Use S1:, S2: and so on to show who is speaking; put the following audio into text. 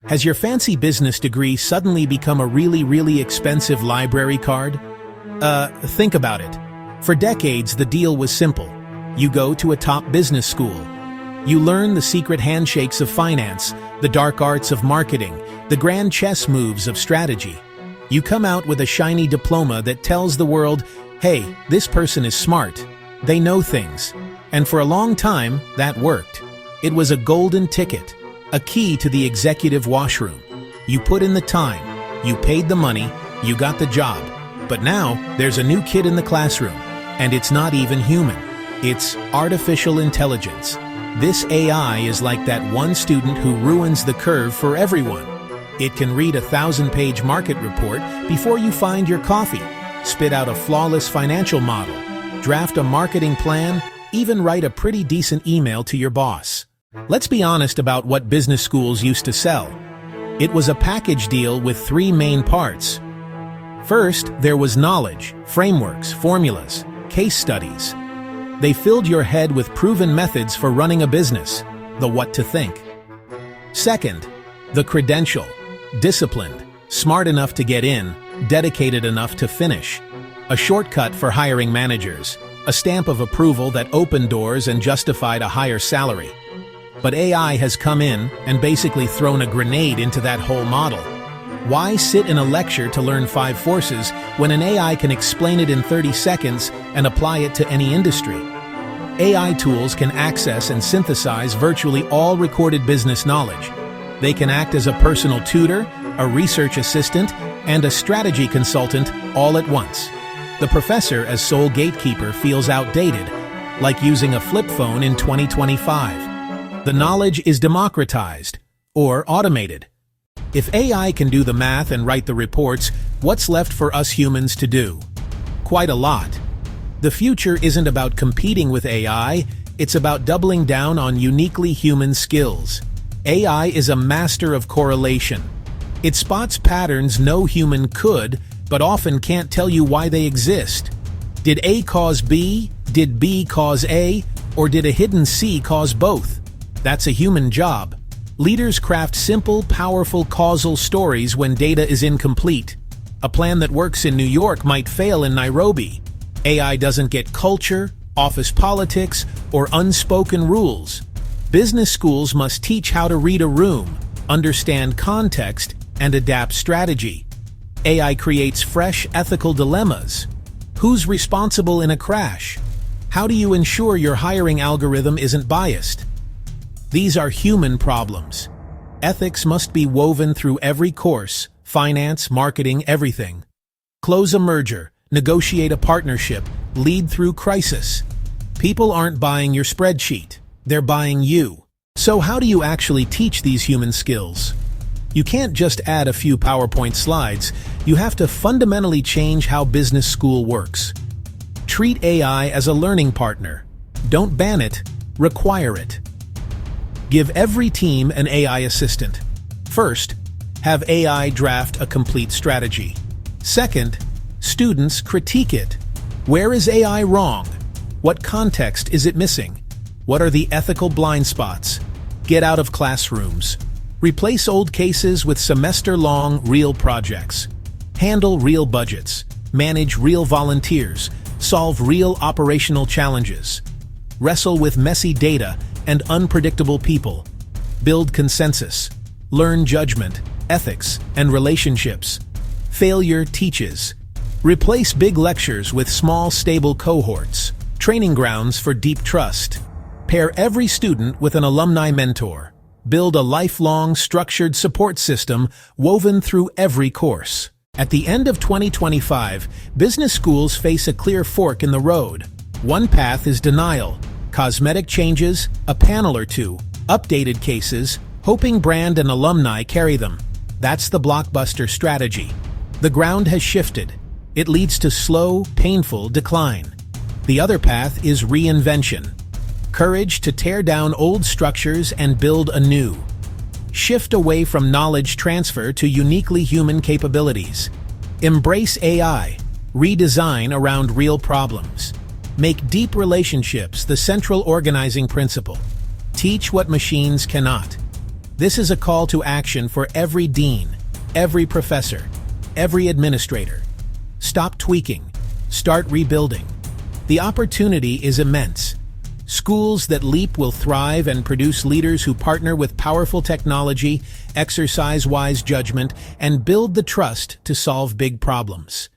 S1: Has your fancy business degree suddenly become a really expensive library card? Think about it. For decades, the deal was simple. You go to a top business school. You learn the secret handshakes of finance, the dark arts of marketing, the grand chess moves of strategy. You come out with a shiny diploma that tells the world, hey, this person is smart. They know things. And for a long time, that worked. It was a golden ticket, a key to the executive washroom. You put in the time, you paid the money, you got the job. But now, there's a new kid in the classroom, and it's not even human. It's artificial intelligence. This AI is like that one student who ruins the curve for everyone. It can read a 1,000-page market report before you find your coffee, spit out a flawless financial model, draft a marketing plan, even write a pretty decent email to your boss. Let's be honest about what business schools used to sell. It was a package deal with three main parts. First, there was knowledge, frameworks, formulas, case studies. They filled your head with proven methods for running a business, the what to think. Second, the credential, disciplined, smart enough to get in, dedicated enough to finish. A shortcut for hiring managers, a stamp of approval that opened doors and justified a higher salary. But AI has come in and basically thrown a grenade into that whole model. Why sit in a lecture to learn 5 forces when an AI can explain it in 30 seconds and apply it to any industry? AI tools can access and synthesize virtually all recorded business knowledge. They can act as a personal tutor, a research assistant, and a strategy consultant all at once. The professor as sole gatekeeper feels outdated, like using a flip phone in 2025. The knowledge is democratized, or automated. If AI can do the math and write the reports, what's left for us humans to do? Quite a lot. The future isn't about competing with AI, it's about doubling down on uniquely human skills. AI is a master of correlation. It spots patterns no human could, but often can't tell you why they exist. Did A cause B? Did B cause A? Or did a hidden C cause both? That's a human job. Leaders craft simple, powerful causal stories when data is incomplete. A plan that works in New York might fail in Nairobi. AI doesn't get culture, office politics, or unspoken rules. Business schools must teach how to read a room, understand context, and adapt strategy. AI creates fresh ethical dilemmas. Who's responsible in a crash? How do you ensure your hiring algorithm isn't biased? These are human problems. Ethics must be woven through every course, finance, marketing, everything. Close a merger, negotiate a partnership, lead through crisis. People aren't buying your spreadsheet, they're buying you. So how do you actually teach these human skills? You can't just add a few PowerPoint slides, you have to fundamentally change how business school works. Treat AI as a learning partner. Don't ban it, require it. Give every team an AI assistant. First, have AI draft a complete strategy. Second, students critique it. Where is AI wrong? What context is it missing? What are the ethical blind spots? Get out of classrooms. Replace old cases with semester-long real projects. Handle real budgets. Manage real volunteers. Solve real operational challenges. Wrestle with messy data and unpredictable people. Build consensus. Learn judgment, ethics, and relationships. Failure teaches. Replace big lectures with small, stable cohorts. Training grounds for deep trust. Pair every student with an alumni mentor. Build a lifelong, structured support system woven through every course. At the end of 2025, business schools face a clear fork in the road. One path is denial. Cosmetic changes, a panel or two, updated cases, hoping brand and alumni carry them. That's the blockbuster strategy. The ground has shifted. It leads to slow, painful decline. The other path is reinvention. Courage to tear down old structures and build anew. Shift away from knowledge transfer to uniquely human capabilities. Embrace AI. Redesign around real problems. Make deep relationships the central organizing principle. Teach what machines cannot. This is a call to action for every dean, every professor, every administrator. Stop tweaking. Start rebuilding. The opportunity is immense. Schools that leap will thrive and produce leaders who partner with powerful technology, exercise wise judgment, and build the trust to solve big problems.